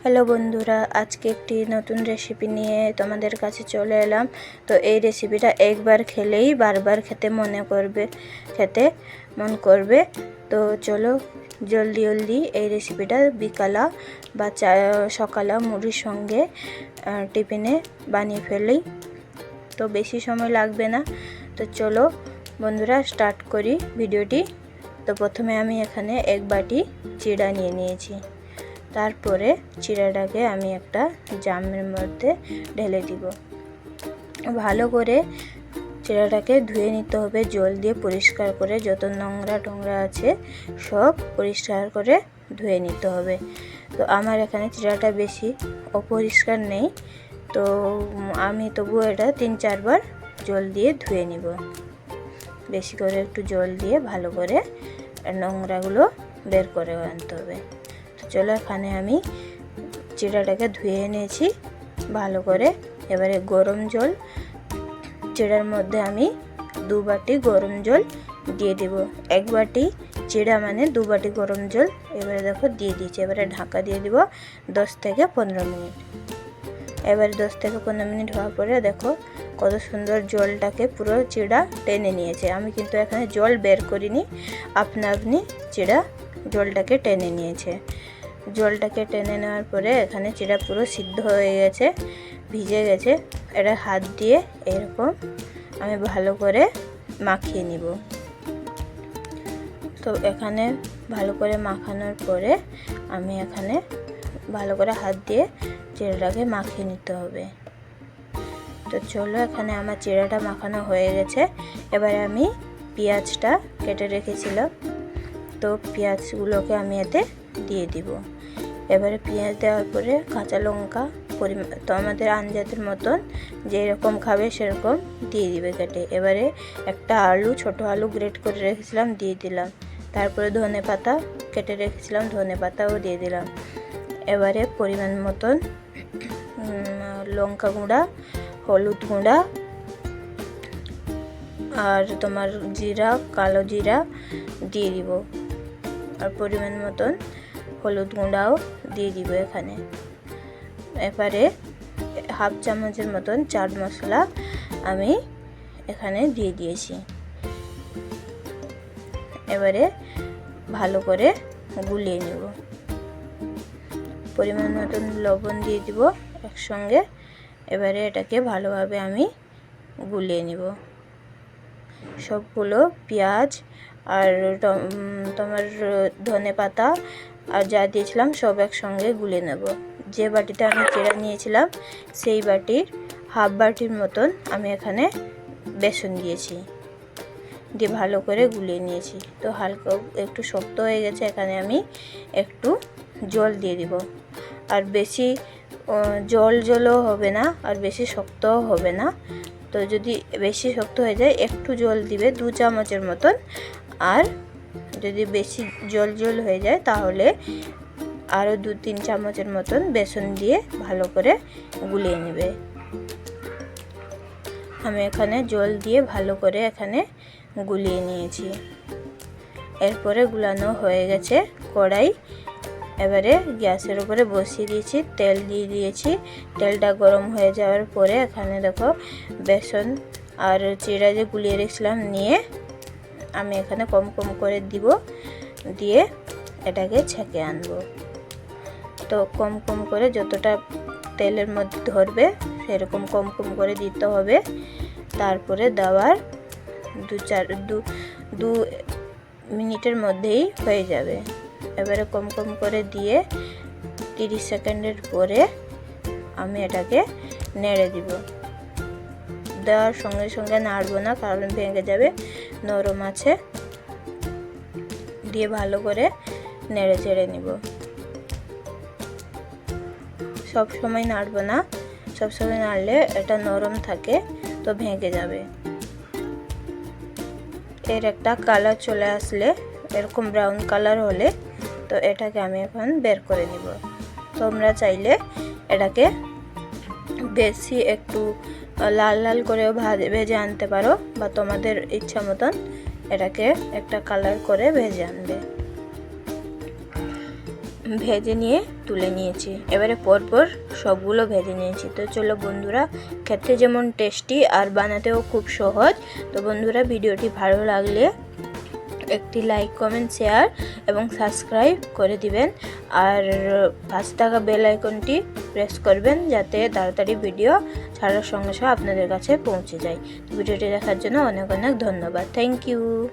Hello বন্ধুরা, আজকে একটি নতুন রেসিপি নিয়ে তোমাদের কাছে চলে এলাম। তো এই রেসিপিটা একবার খেলেই বারবার খেতে মন করবে। তো চলো জলদি জলদি এই রেসিপিটা বিকালা বা সকালা মুড়ির সঙ্গে টিফিনে বানিয়ে ফেলি। তো বেশি সময় লাগবে না। তো চলো বন্ধুরা স্টার্ট করি ভিডিওটি। তো প্রথমে আমি এখানে এক বাটি চিড়া নিয়ে নিয়েছি। তারপরে চিড়াটাকে আমি একটা জামের মধ্যে ঢেলে দিব। ভালো করে চিড়াটাকে ধুয়ে নিতে হবে, জল দিয়ে পরিষ্কার করে। যত নোংরা টোংরা আছে সব পরিষ্কার করে ধুয়ে নিতে হবে। তো আমার এখানে চিড়াটা বেশি অপরিষ্কার নেই, তো আমি তবুও এটা 3-4 বার জল দিয়ে ধুয়ে নিব। বেশি করে একটু জল দিয়ে ভালো করে নোংরাগুলো বের করে আনতে হবে। চলো এখানে আমি চিড়াটাকে ধুয়ে এনেছি ভালো করে। এবারে গরম জল, চিড়ার মধ্যে আমি 2 বাটি গরম জল দিয়ে দেব। 1 বাটি চিড়া মানে 2 বাটি গরম জল। এবারে দেখো দিয়ে দিয়েছি। এবারে ঢাকা দিয়ে দিব 10 থেকে 15 মিনিট। এবারে 10 থেকে 15 মিনিট হওয়ার পরে দেখো কত সুন্দর জলটাকে পুরো চিড়া টেনে নিয়েছে। আমি কিন্তু এখানে জল বের করিনি, আপনা আপনি চিড়া জলটাকে টেনে নিয়েছে। জলটাকে টেনে নেওয়ার পরে এখানে চিড়া পুরো সিদ্ধ হয়ে গেছে, ভিজে গেছে। এটা হাত দিয়ে এরকম আমি ভালো করে মাখিয়ে নিব। তো এখানে ভালো করে মাখানোর পরে আমি এখানে ভালো করে হাত দিয়ে চিড়াটাকে মাখিয়ে নিতে হবে। তো চলো এখানে আমার চিড়াটা মাখানো হয়ে গেছে। এবারে আমি পেঁয়াজটা কেটে রেখেছিলাম, তো পেঁয়াজগুলোকে আমি এতে দিয়ে দিব। এবারে পেঁয়াজ দেওয়ার পরে কাঁচা লঙ্কা তো আমাদের আঞ্জাতের মতন যেরকম খাবে সেরকম দিয়ে দিবে কেটে। এবারে একটা আলু, ছোট আলু গ্রেট করে রেখেছিলাম দিয়ে দিলাম। তারপরে ধনে পাতা কেটে রেখেছিলাম, ধনে পাতাও দিয়ে দিলাম। এবারে পরিমাণ মতন লঙ্কা গুঁড়া, হলুদ গুঁড়া আর তোমার জিরা, কালো জিরা দিয়ে দিব। আর পরিমাণ মতন হলুদ গুঁড়াও দিয়ে দিব এখানে। এবারে হাফ চামচের মতন চাট মশলা আমি এখানে দিয়ে দিয়েছি। এবারে ভালো করে গুলিয়ে নেব। পরিমাণ মতন লবণ দিয়ে দিব একসঙ্গে। এবারে এটাকে ভালোভাবে আমি গুলিয়ে নেব। সবগুলো পেঁয়াজ আর তোমার ধনে পাতা আর যা দিয়েছিলাম সব একসঙ্গে গুলে নেব। যে বাটিতে আমি চিড়া নিয়েছিলাম সেই বাটির হাফ বাটির মতন আমি এখানে বেসন দিয়েছি, দিয়ে ভালো করে গুলিয়ে নিয়েছি। তো হালকা একটু শক্ত হয়ে গেছে, এখানে আমি একটু জল দিয়ে দিব। আর বেশি জলও হবে না আর বেশি শক্তও হবে না। তো যদি বেশি শক্ত হয়ে যায় একটু জল দিবে 2 চামচের মতন। আর যদি বেশি জল হয়ে যায় তাহলে আরও 2-3 চামচের মতন বেসন দিয়ে ভালো করে গুলিয়ে নেবে। আমি এখানে জল দিয়ে ভালো করে এখানে গুলিয়ে নিয়েছি। এরপরে গুলানো হয়ে গেছে কড়াই। এবারে গ্যাসের উপরে বসিয়ে দিয়েছি, তেল দিয়ে দিয়েছি। তেলটা গরম হয়ে যাওয়ার পরে এখানে দেখো বেসন আর চিড়া যে গুলিয়ে রেখেছিলাম নিয়ে আমি এখানে কম কম করে দিব, দিয়ে এটাকে ছেঁকে আনবো। তো কম কম করে যতটা তেলের মধ্যে ধরবে সেরকম কম কম করে দিতে হবে। তারপরে দেওয়ার 2 মিনিটের মধ্যেই হয়ে যাবে। এবারে কম কম করে দিয়ে 30 সেকেন্ডের পরে আমি এটাকে নেড়ে দিব। দেওয়ার সঙ্গে সঙ্গে নাড়বো না, কারণ ভেঙে যাবে, নরম আছে। দিয়ে ভালো করে নেড়ে চেড়ে নিব। সব সময় নাড়বো না, সব সময় নাড়লে এটা নরম থাকে তো ভেঙে যাবে। এর একটা কালার চলে আসলে, এরকম ব্রাউন কালার হলে তো এটাকে আমি এখন বের করে নিব। তোমরা চাইলে এটাকে বেশি একটু লাল লাল করেও ভেজে আনতে পারো, বা তোমাদের ইচ্ছা মতন এটাকে একটা কালার করে ভেজে আনবে। ভেজে নিয়ে তুলে নিয়েছি। এবারে পরপর সবগুলো ভেজে নিয়েছি। তো চলো বন্ধুরা, খেতে যেমন টেস্টি আর বানাতেও খুব সহজ। তো বন্ধুরা, ভিডিওটি ভালো লাগলে একটি লাইক, কমেন্ট, শেয়ার এবং সাবস্ক্রাইব করে দিবেন। আর পাশে থাকা বেল আইকনটি প্রেস করবেন যাতে তাড়াতাড়ি ভিডিও ছাড়ার সঙ্গে সঙ্গে আপনাদের কাছে পৌঁছে যায়। ভিডিওটি দেখার জন্য অনেক অনেক ধন্যবাদ। Thank you.